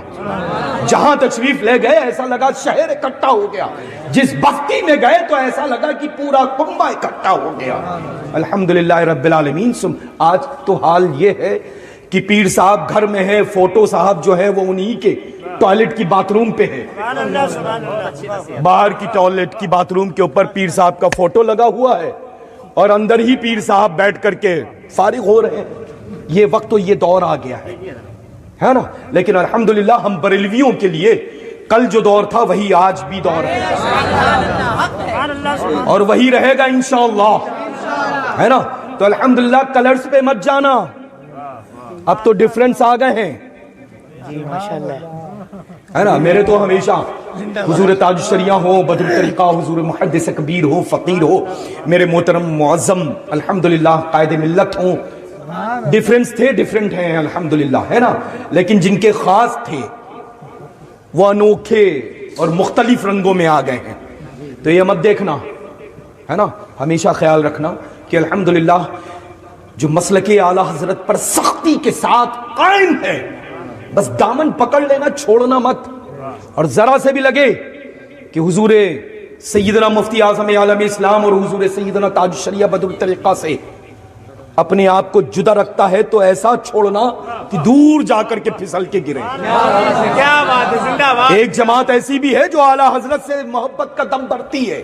[SPEAKER 1] جہاں تشریف لے گئے ایسا لگا شہر اکٹھا ہو گیا. جس بستی میں گئے تو ایسا لگا کہ پورا کنبہ اکٹھا ہو گیا. الحمدللہ رب العالمین. آج تو حال یہ ہے کہ پیر صاحب گھر میں ہے, فوٹو صاحب جو ہے وہ انہی کے ٹوائلٹ کی باتھ روم پہ ہے, باہر کی ٹوائلٹ کی باتھ روم کے اوپر پیر صاحب کا فوٹو لگا ہوا ہے اور اندر ہی پیر صاحب بیٹھ کر کے فارغ ہو رہے ہیں. یہ وقت تو یہ دور آ گیا ہے نا. لیکن الحمدللہ ہم بریلویوں کے لیے کل جو دور تھا وہی آج بھی دور ہے اور وہی رہے گا انشاءاللہ, ہے نا. تو الحمدللہ کلرز پہ مت جانا, اب تو ڈیفرنس آ گئے ہیں, ہے نا. میرے تو ہمیشہ حضور تاج الشریعہ ہو, بدر طریقہ, حضور محدث کبیر ہو, فقیر ہو, میرے محترم معظم الحمدللہ قائد ملت ہوں, ڈیفرنس تھے, ڈیفرنٹ ہیں الحمدللہ, ہے نا. لیکن جن کے خاص تھے وہ انوکھے اور مختلف رنگوں میں آ گئے ہیں. تو یہ مت دیکھنا, ہے نا. ہمیشہ خیال رکھنا کہ الحمدللہ جو مسلک اعلی حضرت پر سختی کے ساتھ قائم ہے, بس دامن پکڑ لینا, چھوڑنا مت. اور ذرا سے بھی لگے کہ حضور سیدنا مفتی اعظم عالم اسلام اور حضور سیدنا تاج الشریعہ بدر طریقہ سے اپنے آپ کو جدا رکھتا ہے, تو ایسا چھوڑنا کہ دور جا کر کے پھسل کے گرے.
[SPEAKER 2] کیا بات ہے, زندہ باد.
[SPEAKER 1] ایک جماعت ایسی بھی ہے جو اعلی حضرت سے محبت کا دم بڑھتی ہے,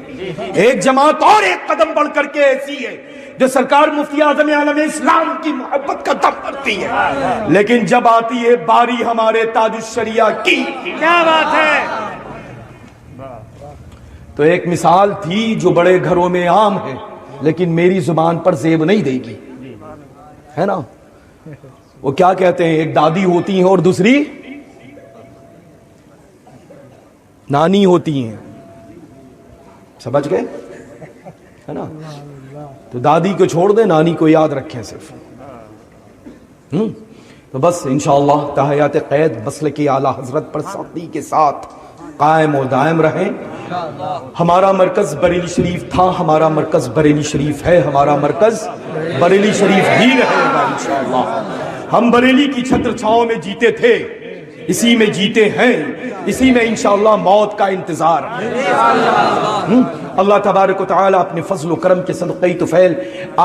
[SPEAKER 1] ایک جماعت اور ایک قدم بڑھ کر کے ایسی ہے جو سرکار مفتی اعظم عالم اسلام کی محبت کا دم بڑھتی ہے. لیکن جب آتی ہے باری ہمارے تاج الشریعہ کی,
[SPEAKER 2] کیا بات ہے.
[SPEAKER 1] تو ایک مثال تھی جو بڑے گھروں میں عام ہے لیکن میری زبان پر زیب نہیں دے گی, ہے نا. وہ کیا کہتے ہیں, ایک دادی ہوتی ہیں اور دوسری نانی ہوتی ہیں, سمجھ گئے, ہے نا. تو دادی کو چھوڑ دیں, نانی کو یاد رکھیں صرف. تو بس انشاءاللہ تحیات قید مسلک اعلی حضرت پر سختی کے ساتھ قائم و دائم رہیں. ہمارا مرکز بریلی شریف تھا, ہمارا مرکز بریلی شریف ہے, ہمارا مرکز بریلی شریف ہی رہے گا انشاءاللہ. ہم بریلی کی چھتر چھاؤں میں جیتے تھے, اسی میں جیتے ہیں, اسی میں انشاءاللہ موت کا انتظار ہے. اللہ تبارک و تعالی اپنے فضل و کرم کے صدقہ طفیل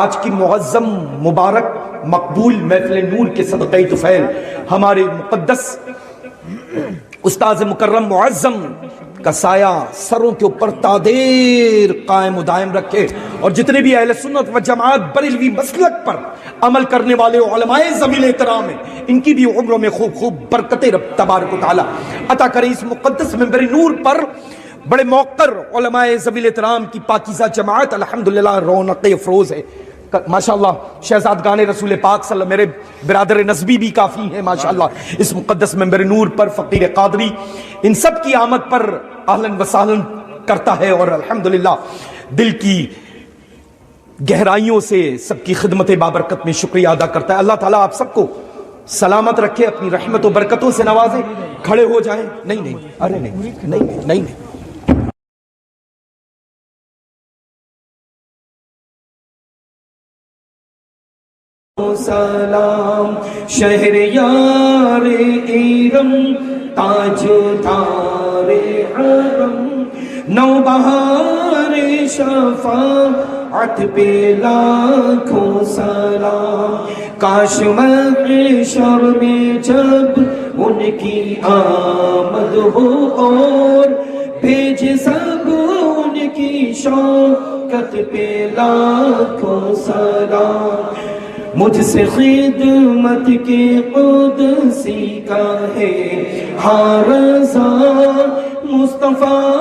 [SPEAKER 1] آج کی معظم مبارک مقبول محفل نور کے صدقہ طفیل ہمارے مقدس استاذ مکرم معظم کا سایہ سروں کے اوپر تادیر قائم و دائم رکھے, اور جتنے بھی اہل سنت و جماعت بریلوی مسلک پر عمل کرنے والے علماء ذویل احترام ہیں, ان کی بھی عمروں میں خوب خوب برکتیں رب تبارک و تعالی عطا کرے. اس مقدس منبر نور پر بڑے موقر علماء ذویل احترام کی پاکیزہ جماعت الحمدللہ رونق افروز ہے ماشاءاللہ. شہزادگان رسول پاک صلی اللہ, میرے برادر نسبی بھی کافی ہیں ماشاءاللہ اس مقدس منبر نور پر. فقیر قادری ان سب کی آمد پر اہلاً و سہلاً کرتا ہے اور الحمدللہ دل کی گہرائیوں سے سب کی خدمت بابرکت میں شکریہ ادا کرتا ہے. اللہ تعالیٰ آپ سب کو سلامت رکھے, اپنی رحمت و برکتوں سے نوازے. کھڑے ہو جائیں. نہیں, ارے نہیں. سلام شہر یار ایرم تاج دار حرم نوبہار شفاعت پہ لاکھوں سلام. کاش محشر میں جب ان کی آمد ہو اور بھیج سب ان کی شوکت پہ لاکھوں سلام. مجھ سے خدمت کے قدسی کا ہے ہارزا مصطفیٰ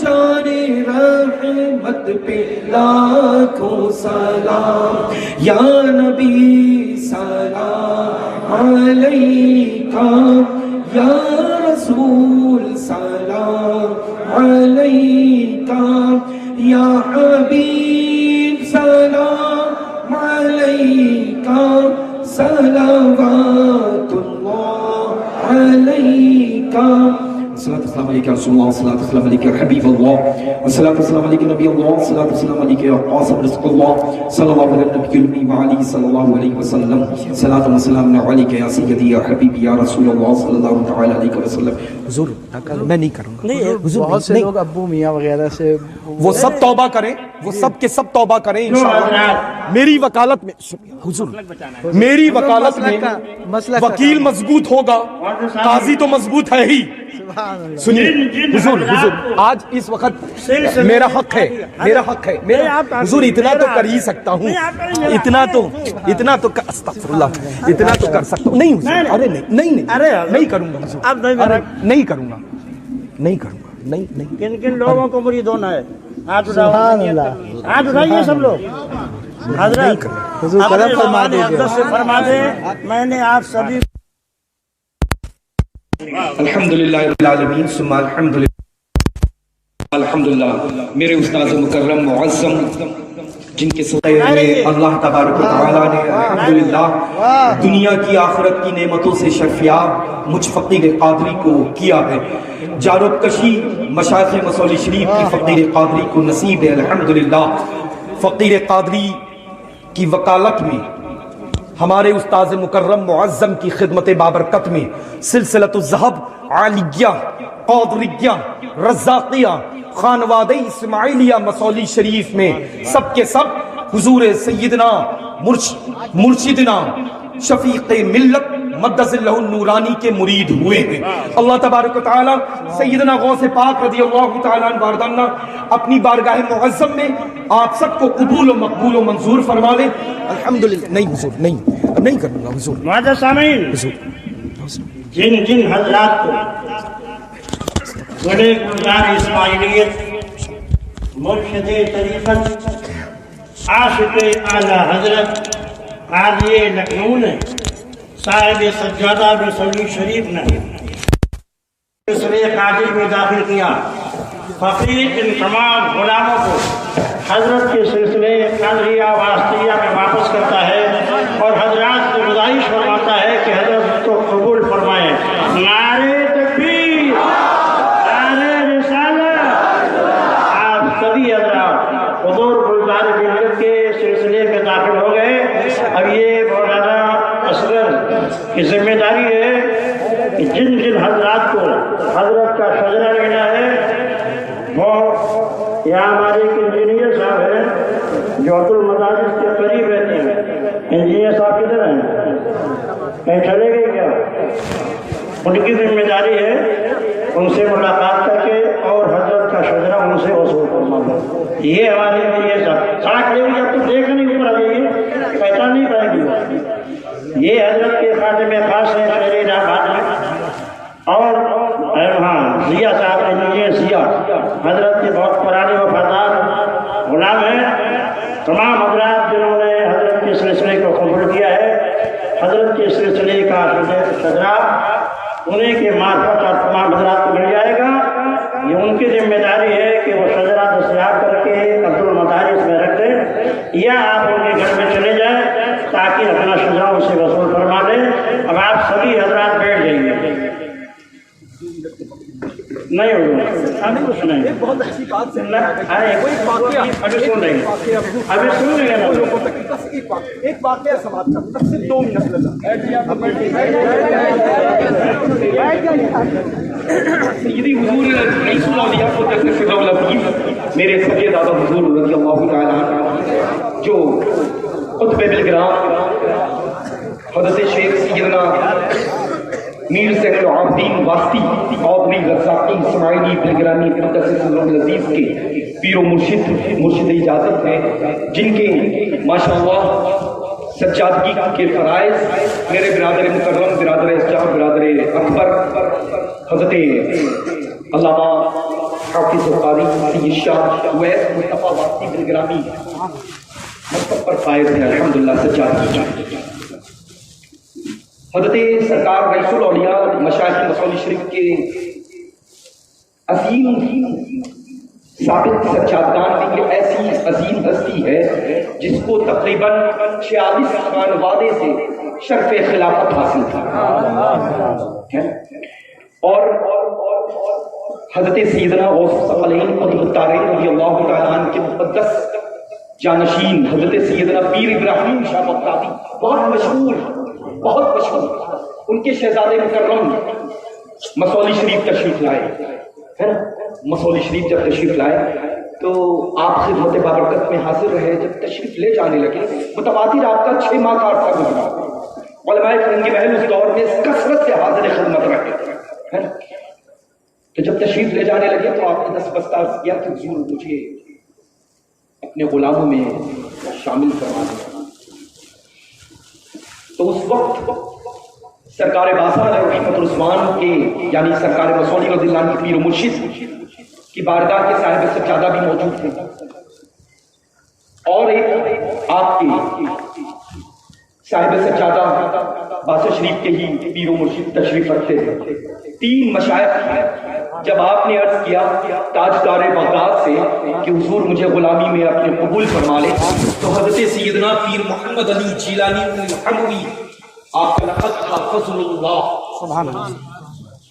[SPEAKER 1] جاری رحمت پہ لاکھوں سلام. یا نبی سلام علیکہ, یا رسول سلام علیکہ, یا حبیب سلام علیکہ, صلوات اللہ علیکہ. الصلاة والسلام عليك يا رسول الله, الصلاة والسلام عليك يا حبيب الله, والصلاة والسلام عليك نبي الله, الصلاة والسلام عليك يا قاسم رزق الله, صلى الله على النبي الأمي وعليه صلى الله عليه وسلم, صلاة والسلام عليك يا سيدي يا حبيبي يا رسول الله صلى الله تعالى عليه وسلم. حضور میں نہیں کروں گا,
[SPEAKER 2] بہت سے لوگ ابو میاں وغیرہ سے
[SPEAKER 1] وہ سب توبہ کریں, وہ سب کے سب توبہ کریں انشاءاللہ. میری وکالت میں حضور, میری وکالت میں وکیل مضبوط ہوگا, قاضی تو مضبوط ہے ہی, سنیے حضور حضور آج اس وقت میرا حق ہے میرا حضور اتنا تو کر ہی سکتا ہوں اتنا تو استغفر اللہ اتنا تو کر سکتا ہوں نہیں حضور ارے نہیں کروں گا حضور ارے نہیں کروں گا نہیں
[SPEAKER 2] کن کن لوگوں کو مرید ہونا ہے؟ ہاتھ اٹھائیے سب لوگ. حضرت اپنے زبان اقدس سے فرما دیں میں نے آپ سبھی
[SPEAKER 1] الحمدللہ رب العالمین ثم الحمدللہ میرے استاذ مکرم معظم جن کے صدقے میں اللہ تبارک و تعالیٰ نے الحمدللہ دنیا کی آخرت کی نعمتوں سے شرفیاب مجھ فقیر قادری کو کیا ہے. جارب کشی مشایخ مصولی شریف کی فقیر قادری کو نصیب ہے الحمدللہ. فقیر قادری کی وکالت میں ہمارے استاذ مکرم معظم کی خدمت بابرکت میں سلسلۃ الذہب عالیہ قادریہ رزاقیہ خانوادہ اسماعیلیہ مصولی شریف میں سب کے سب حضور سیدنا مرشدنا شفیق ملت مدث اللہ النورانی کے مرید ہوئے ہیں. اللہ تبارک و تعالی سیدنا غوث پاک رضی اللہ تعالیٰ عنہ وارضانہ اپنی بارگاہ معظم میں آپ سب کو قبول و مقبول و منظور فرما لے. الحمدللہ نہیں حضور نہیں کروں گا حضور.
[SPEAKER 2] معزز سامعین جن حضرات کو بڑے گلزار اسماعیلیت مرشد طریقت عاشق اعلیٰ حضرت قاضی لکھنؤ نے صاحب سجادہ مصولی شریف نے سلسلے قادری میں داخل کیا. فقیر ان تمام غلاموں کو حضرت کے سلسلے قادریہ واسطیہ میں واپس کرتا ہے اور حضرات سے گزارش فرماتا ہے کہ حضرت کو قبول فرمائیں. نعرہ تکبیر نعرہ رسالت. آپ سبھی حضرات حضور گلزار ملت کے سلسلے میں داخل ہو گئے. اب یہ مولانا اصغر کی ذمہ داری ہے کہ جن حضرات کو حضرت کا شجرہ لینا ہے وہ یہاں ہمارے ایک انجینئر صاحب ہیں جو عبد المدارس کے قریب رہتے ہیں. انجینئر صاحب کدھر ہیں؟ کہیں چلے گئے کیا؟ ان کی ذمہ داری ہے ان سے ملاقات کر کے اور حضرت کا شجرہ ان سے وصول کرنا. یہ ہمارے لیے ساتھ کھڑے ہوئے اب تو دیکھ نہیں اوپر آ جائیے پہچان نہیں پائیں گے. یہ حضرت کے خاتم خاص ہے شہر الہ آباد میں. اور ہاں ضیاء صاحب انجینئر ضیاء حضرت کے بہت پرانے وفادار غلام ہیں. تمام حضرات جنہوں نے حضرت کے سلسلے کو قبول کیا ہے حضرت کے سلسلے کا شجرہ انہیں کے معرفت اور تمام حضرات کو مل جائے گا. یہ ان کی ذمہ داری ہے کہ وہ شجرہ دستیاب کر کے عبد المدارس میں رکھ دیں یا آپ ان کے گھر میں چلے جائیں تاکہ اپنا شجرہ ان سے وصول فرما لیں. اب آپ سبھی حضرات بیٹھ جائیں گے. نہیں ہوگا کچھ نہیں. بہت اچھی بات
[SPEAKER 3] ابھی سن رہے ہیں ابھی سن رہے ہیں
[SPEAKER 2] ایک واقعہ سماعت کروں صرف 2 منٹ
[SPEAKER 1] سیدی حضور رئیس الاولیاء قدس سرہ العزیز میرے سید دادا حضور رضی اللہ تعالیٰ عنہ جو قطب بلگرام حضرت شیخ سیدنا میر زین العابدین واسطی قادری رزاقی اسماعیلی بلگرامی قدس سرہ العزیز کے پیر و مرشد اجازت ہیں جن کے ماشاءاللہ سجادگی کے فرائض میرے برادر مکرم برادر اسجار برادر اکبر حضرت علامہ حافظ قاری سید شاہ اویس مصطفیٰ واسطی بلگرامی مصطفیٰ پر فائز ہیں الحمدللہ سجادگی. حضرت سرکار رئیس الاولیاء مشائخ مصولی شریف کے عظیم ثابت سجادگان کی ایسی عظیم ہستی ہے جس کو تقریباً 46 خانوادے سے شرف خلافت حاصل تھا. اور حضرت سیدنا غوث الثقلین قطب الدارین رضی اللہ تعالیٰ عنہ کے مقدس جانشین حضرت سیدنا پیر ابراہیم شاہ بغدادی بہت مشہور ان کے شہزادے مکرم مصولی شریف تشریف لائے ہے نا. مصولی شریف جب تشریف لائے تو آپ خدمت بابرکت میں حاضر رہے. جب تشریف لے جانے لگے متواتر آپ کا 6 ماہ کا عرصہ گزرا. علماء فرنگی محل اس دور میں کثرت سے حاضر خدمت رہے. تو جب تشریف لے جانے لگے تو آپ نے دستبستہ کیا کہ حضور مجھے اپنے غلاموں میں شامل کروا دیا. تو اس وقت سرکار بازار رحمت عثمان کے یعنی سرکار مسعودی رضی اللہ عنہ کے پیر و مرشد کی بارگاہ کے صاحب سجادہ بھی موجود تھے اور ایک آپ کے صاحب سجادہ باسا شریف کے ہی پیر و مرشد تشریف رکھتے تھے. 3 مشائخ جب آپ نے عرض کیا تاجدار بغداد سے کہ حضور مجھے غلامی میں اپنے قبول فرما لے تو حضرت سیدنا پیر محمد علی جیلانی الحموی آپ کا لقب تھا فضل اللہ. سبحان اللہ.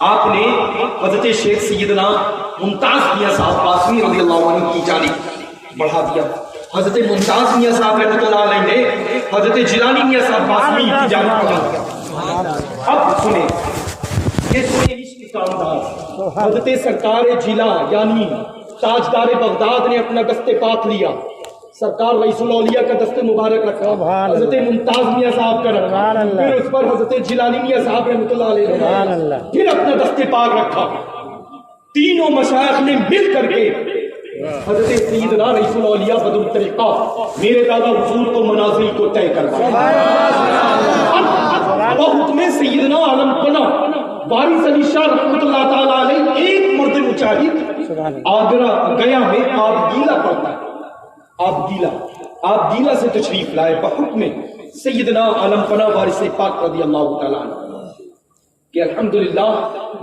[SPEAKER 1] آپ نے حضرت شیخ سیدنا ممتاز میاں صاحب قاسمی رضی اللہ عنہ کی جانب بڑھا دیا. حضرت ممتاز میاں صاحب رحمۃ اللہ علیہ نے حضرت جیلانی میاں صاحب قاسمی کی جانب بڑھا دیا. اب سنیں یہ سنیں عشق کامدار حضرت سرکار جیلا یعنی تاجدار بغداد نے اپنا دست پاک لیا, سرکار رئیس الاولیاء کا دست مبارک رکھا, حضرت ممتاز میاں صاحب کا رکھا, پھر اس پر حضرت جیلانی میاں صاحب رحمۃ اللہ علیہ نے پھر اپنا دست پاک رکھا. تینوں مشائخ نے مل کر کے حضرت سیدنا رئیس الاولیاء بدر الطریقہ میرے دادا حضور کو منازل کو طے کروایا. بہت میں سیدنا عالم پنا وارث علی شاہ رحمۃ اللہ تعالیٰ علیہ ایک مرد مجاہد آگرہ گیا میں آپ گیلا پڑتا ہے. آپ گیلا سے تشریف لائے بحکم سیدنا عالم پنا وارث پاک رضی اللہ تعالیٰ عنہ کہ الحمدللہ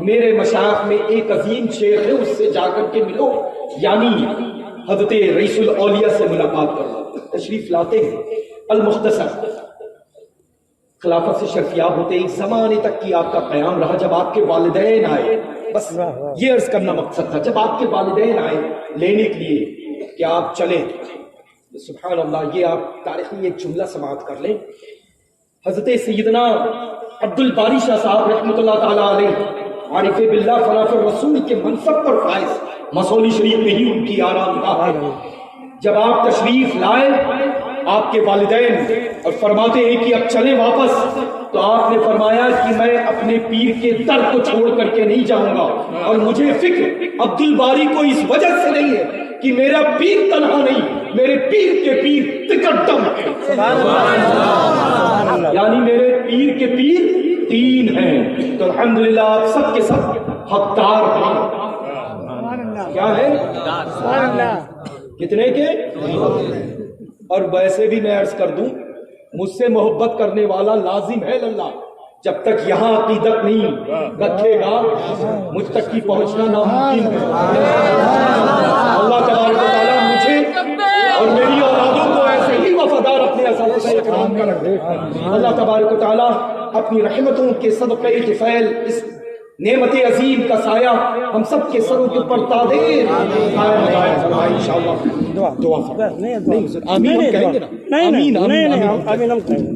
[SPEAKER 1] میرے مشائخ میں ایک عظیم شیخ ہے, اس سے جا کر کے ملو یعنی حضرت رئیس الاولیاء سے ملاقات کرو. تشریف لاتے ہیں. المختصر خلافت سے شرفیاب ہوتے ایک زمانے تک کی آپ کا قیام رہا. جب آپ کے والدین آئے, بس یہ عرض کرنا مقصد تھا, جب آپ کے والدین آئے لینے کے لیے کہ آپ چلیں, سبحان اللہ یہ آپ تاریخی ایک جملہ سماعت کر لیں. حضرت سیدنا عبد الباری شاہ صاحب رحمۃ اللہ تعالیٰ علیہ عارف باللہ خلاف الرسول کے منصب پر فائز مسعودی شریف میں ہی ان کی آرام گاہ ہے. جب آپ تشریف لائے آپ کے والدین اور فرماتے ہیں کہ اب چلیں واپس, تو آپ نے فرمایا کہ میں اپنے پیر کے در کو چھوڑ کر کے نہیں جاؤں گا, اور مجھے فکر عبد الباری کو اس وجہ سے نہیں ہے کہ میرا پیر تنہا نہیں, میرے پیر کے پیر تکڑم ہے, یعنی میرے پیر کے پیر 3 ہیں. تو الحمدللہ آپ سب کے سب حقدار ہیں. کیا ہے کتنے کے؟ اور ویسے بھی میں عرض کر دوں مجھ سے محبت کرنے والا لازم ہے اللہ, جب تک یہاں عقیدت نہیں رکھے گا مجھ تک کی پہنچنا ناممکن ہے. اللہ تبارک و تعالیٰ مجھے اور میری اولادوں کو ایسے ہی وفادار اپنے اساتذہ کرام کا رکھے. اللہ تبارک و تعالیٰ اپنی رحمتوں کے صدقے کے فیل اس نعمت عظیم کا سایہ ہم سب کے سروں کے اوپر تادیر انشاءاللہ. دعا آمین ہم کہیں گے نا, آمین آمین ہم کہیں گے.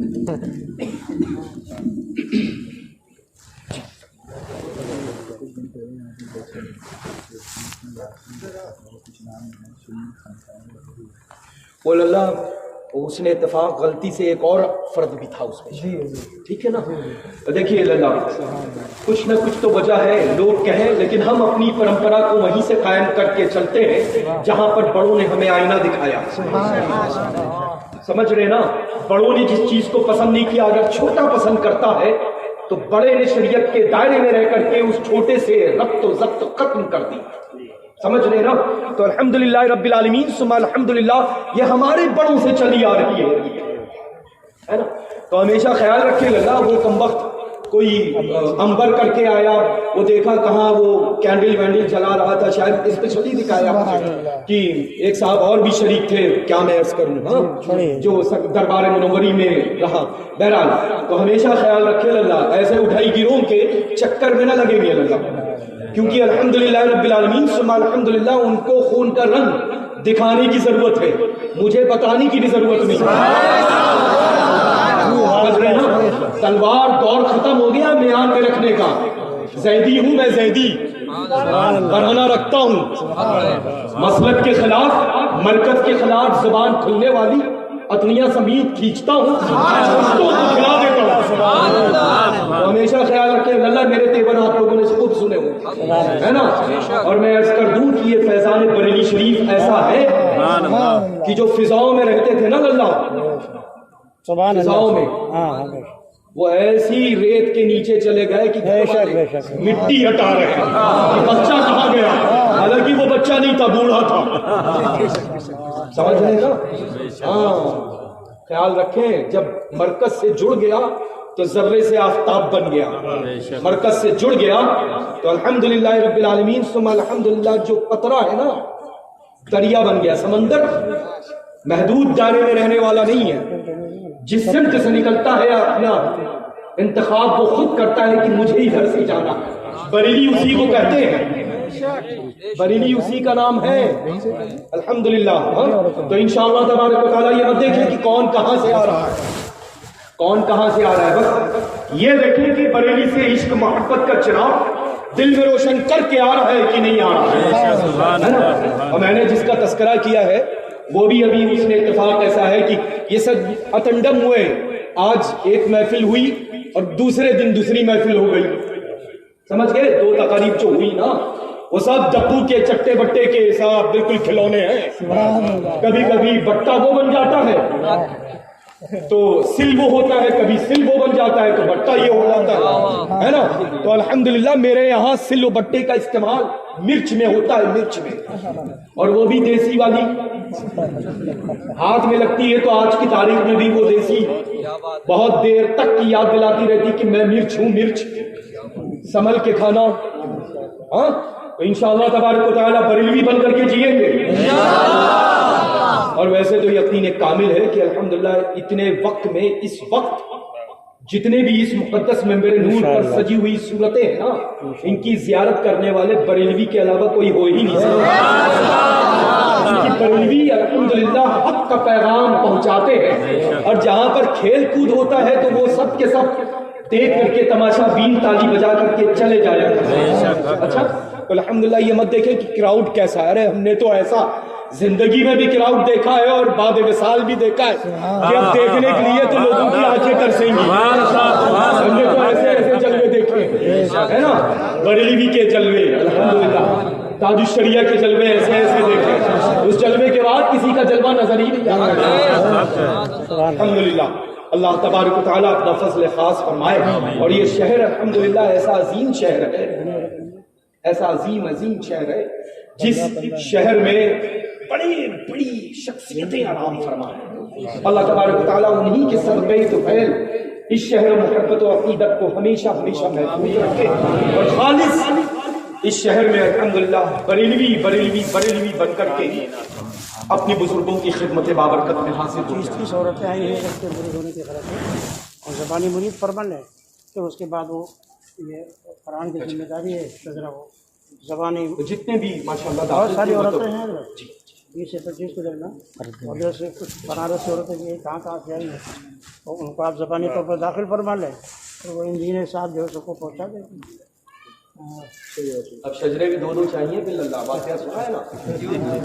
[SPEAKER 1] بول اللہ اس نے اتفاق غلطی سے ایک اور فرد بھی تھا اس میں, ٹھیک ہے نا. دیکھیے اللہ کچھ نہ کچھ تو وجہ ہے لوگ کہیں, لیکن ہم اپنی پرمپرا کو وہیں سے قائم کر کے چلتے ہیں جہاں پر بڑوں نے ہمیں آئینہ دکھایا. سمجھ رہے نا, بڑوں نے جس چیز کو پسند نہیں کیا اگر چھوٹا پسند کرتا ہے تو بڑے نے شریعت کے دائرے میں رہ کر کے اس چھوٹے سے ربط و ضبط ختم کر دی. سمجھ رہے نا. تو الحمدللہ رب العالمین ثم الحمدللہ یہ ہمارے بڑوں سے چلی آ رہی ہے نا. تو ہمیشہ خیال رکھے گا وہ کم وقت کوئی امبر کر کے آیا, وہ دیکھا کہاں وہ کینڈل وینڈل جلا رہا تھا, شاید اسپیشلی دکھایا کہ ایک صاحب اور بھی شریک تھے, کیا میں عرض کروں جو دربار منوری میں رہا. بہرحال تو ہمیشہ خیال رکھے اللہ ایسے اٹھائی گیروں کے چکر میں نہ لگے گے اللہ, کیونکہ الحمدللہ رب العالمین ثم الحمدللہ ان کو خون کا رنگ دکھانے کی ضرورت ہے, مجھے بتانے کی بھی ضرورت نہیں. تلوار دور ختم ہو گیا میان میں رکھنے کا, زیدی ہوں میں زیدی, برہنہ رکھتا ہوں مسلک کے خلاف مرکز کے خلاف زبان کھلنے والی اتنیاں سمیت کھینچتا ہوں, اس کو دکھلا دیتا ہوں. ہمیشہ خیال رکھیں اللہ میرے تیور آپ لوگوں نے خود سنے ہوئے ہے نا. اور میں عرض کر دوں کہ یہ فیضان بریلی شریف ایسا ہے کہ جو فضاؤں میں رہتے تھے نا اللہ فضاؤں میں, وہ ایسی ریت کے نیچے چلے گئے کہ مٹی ہٹا رہے ہیں کہ بچہ کہاں گیا, حالانکہ وہ بچہ نہیں تھا, بوڑھا تھا. سمجھ رہے نا. ہاں خیال رکھیں, جب مرکز سے جڑ گیا تو ذرے سے آفتاب بن گیا, مرکز سے جڑ گیا تو الحمدللہ رب العالمین ثم الحمدللہ جو قطرہ ہے نا دریا بن گیا. سمندر محدود دائرے میں رہنے والا نہیں ہے, جس سمت سے نکلتا ہے اپنا انتخاب وہ خود کرتا ہے کہ مجھے ہی گھر سے جانا. بریلی اسی کو کہتے ہیں, بریلی اسی کا نام ہے الحمدللہ. تو انشاءاللہ تبارک و تعالیٰ یہ مت دیکھیں کہ کون کہاں سے آ رہا ہے, کون کہاں سے آ رہا ہے, بس یہ دیکھیں کہ بریلی سے عشق محبت کا چراغ دل میں روشن کر کے آ رہا ہے کہ نہیں آ رہا ہے نا. اور میں نے جس کا تذکرہ کیا ہے وہ بھی ابھی اس میں اتفاق ایسا ہے کہ یہ سب اتنڈم ہوئے. آج ایک محفل ہوئی اور دوسرے دن دوسری محفل ہو گئی, سمجھ گئے. 2 تقاریب جو ہوئی نا وہ سب ڈپو کے چٹے بٹے کے ساتھ بالکل کھلونے ہیں. کبھی کبھی بٹا وہ بن جاتا ہے تو سل وہ ہوتا ہے, کبھی سل وہ بن جاتا ہے تو بٹا یہ ہو جاتا ہے نا. تو الحمدللہ میرے یہاں سل و بٹے کا استعمال مرچ میں ہوتا ہے, مرچ میں, اور وہ بھی دیسی والی ہاتھ میں لگتی ہے. تو آج کی تاریخ میں بھی وہ دیسی بہت دیر تک کی یاد دلاتی رہتی کہ میں مرچ ہوں, مرچ سنبھل کے کھانا. ہاں تو انشاءاللہ تبارک و تعالیٰ بریلوی بن کر کے جئیں گے. اور ویسے تو یقین کامل ہے کہ الحمدللہ اتنے وقت میں اس وقت جتنے بھی اس مقدس منبر نور پر سجی ہوئی صورتیں ہیں نا, ان کی زیارت کرنے والے بریلوی کے علاوہ کوئی ہو ہی نہیں سکتا. بریلوی الحمدللہ حق کا پیغام پہنچاتے ہیں, اور جہاں پر کھیل کود ہوتا ہے تو وہ سب کے سب دیکھ کر کے تماشا بین تالی بجا کر کے چلے جایا. اچھا الحمدللہ یہ مت دیکھیں کہ کراؤڈ کیسا ہے. ارے ہم نے تو ایسا زندگی میں بھی کراؤڈ دیکھا ہے اور بعد وصال بھی دیکھا ہے کہ اب دیکھنے کے لیے تو لوگوں کی آنکھیں ترسیں گی. ہم نے تو ایسے ایسے جلوے دیکھے ہے نا, بریلوی کے جلوے الحمدللہ, تاج الشریعہ کے جلوے ایسے ایسے دیکھے. اس جلوے کے بعد کسی کا جلوہ نظر ہی نہیں آتا. الحمدللہ اللہ تبارک و تعالیٰ اپنا فضل خاص فرمائے. اور یہ شہر الحمدللہ ایسا عظیم شہر ہے, ایسا عظیم شہر ہے جس شہر میں بڑی بڑی شخصیتیں آرام فرمائے. اللہ تبارک و تعالیٰ انہی کے صدقے تو پھیل اس شہر محبت و عقیدت کو ہمیشہ ہمیشہ محفوظ رکھے, اور خالص اس شہر میں الحمدللہ بریلوی بریلوی بریلوی بن کر کے اپنی بزرگوں کی خدمت بابرکت میں حاصل ہو جائے.
[SPEAKER 4] 30 عورتیں آئی ہیں رکھتے بری ہونے کی غرض ہے, اور زبانی مرید فرمان ہے کہ اس کے بعد وہ یہ قرآن کی ذمہ داری ہے شجرا وہ زبانی
[SPEAKER 1] جتنے بھی ماشاءاللہ
[SPEAKER 4] بہت ساری عورتیں ہیں 20 سے 25 کے درمیان, اور جیسے کچھ بنارس سے عورتیں یہ کہاں سے آئی ہیں, تو ان کو آپ زبانی طور پر داخل فرما لیں تو وہ انجینئر صاحب جو ہے اس کو پہنچا دیں.
[SPEAKER 1] اب شجرے بھی 2 چاہیے بل اللہ. واقعہ سنا ہے نا,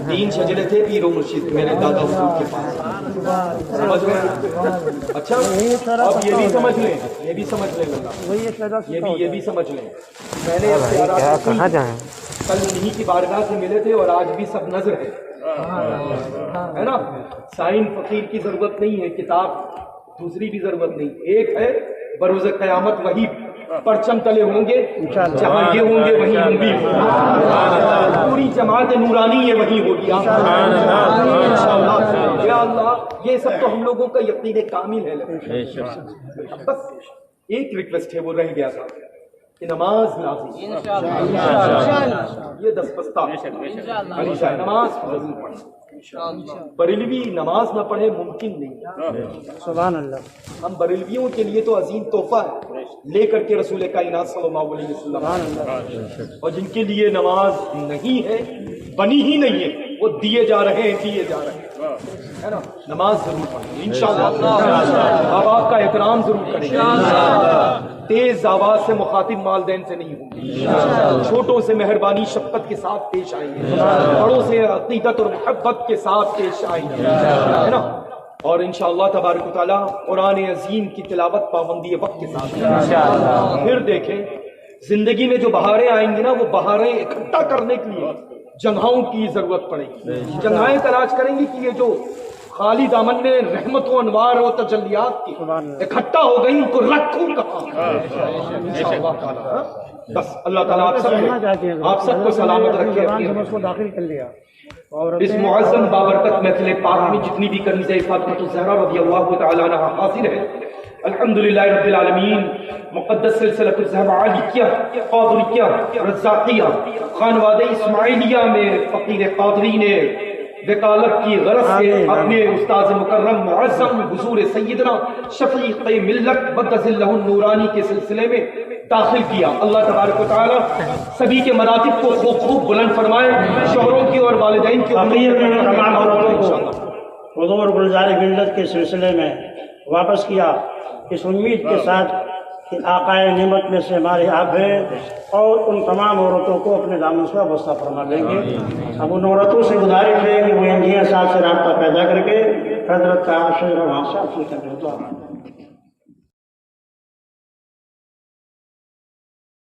[SPEAKER 1] 3 شجرے تھے پیر و مرشد میرے دادا حضور کے پاس, سمجھ گئے. اچھا اب یہ بھی سمجھ لیں, یہ بھی سمجھ لیں اللہ, یہ بھی سمجھ لیں. میں نے کہاں جائیں کل انہی کی بارگاہ سے ملے تھے اور آج بھی سب نظر ہے نا. سائن فقیر کی ضرورت نہیں ہے, کتاب دوسری بھی ضرورت نہیں, ایک ہے بروز قیامت وہی پرچم تلے ہوں گے, جہاں یہ ہوں گے وہیں ہم بھی ہوں گے. پوری جماعت نورانی ہے وہیں ہوگی انشاءاللہ. یا اللہ یہ سب تو ہم لوگوں کا یقین کامل ہے. بس ایک ریکویسٹ ہے وہ رہ گیا تھا کہ نماز لازم, یہ 10 پستہ نماز ضرور پڑھیں. بریلوی نماز نہ پڑھے ممکن نہیں.
[SPEAKER 4] سبحان اللہ.
[SPEAKER 1] ہم بریلویوں کے لیے تو عظیم تحفہ ہے لے کر کے رسول کائنات صلی اللہ علیہ وسلم, اور جن کے لیے نماز نہیں ہے, بنی ہی نہیں ہے, وہ دیے جا رہے ہیں ہے نا. نماز ضرور پڑھیں انشاءاللہ. ماں باپ کا احترام ضرور کریں, تیز آواز سے مخاطب والدین سے نہیں ہوں, چھوٹوں سے مہربانی شفقت کے ساتھ پیش آئیں, بڑوں سے عقیدت اور محبت کے ساتھ پیش آئیں, ہے نا. اور انشاءاللہ تبارک و تعالیٰ قرآن عظیم کی تلاوت پابندی وقت کے ساتھ پھر دیکھیں زندگی میں جو بہاریں آئیں گی نا وہ بہاریں اکٹھا کرنے کے لیے جگہوں کی ضرورت پڑے گی. جگہیں تلاش کریں گی کہ یہ جو خالی دامن میں رحمت و انوار و تجلیات کی اکٹھا ہو گئی ان کو رکھوں کہاں انشاءاللہ تعالیٰ. بس اللہ تعالیٰ آپ سب کو سلامت رکھے اپنی
[SPEAKER 4] اس کو داخل کر لیا. اور
[SPEAKER 1] اس معظم بابرکت محفل پاک میں جتنی بھی کنیزہ فاطمہ الزہرا رضی اللہ تعالیٰ عنہ حاضر ہے الحمدللہ رب العالمین. مقدس سلسلۃ الذهب عالیہ قادریہ رزاقیہ خانوادہ اسماعیلیہ میں فقیر قادری نے وکالت کی غرض سے اپنے استاذ مکرم معظم حضور سیدنا شفیق ملت مقدس ذلہ النورانی کے سلسلے میں داخل کیا. اللہ تبارک و تعالی سبھی کے مراتب کو خوب خوب بلند فرمائے, شوہروں کی اور والدین کی
[SPEAKER 2] تمام عورتوں کو حضور گلزار ملت کے سلسلے میں واپس کیا اس امید کے ساتھ کہ آقائے نعمت میں سے ہمارے آپ ہیں اور ان تمام عورتوں کو اپنے دامن سے وابستہ فرما لیں گے. اب ان عورتوں سے گزارش ہے کہ وہ انجینئر صاحب سے رابطہ پیدا کر کے حضرت کا عاشق وہاں سے حاصل کر لیتا.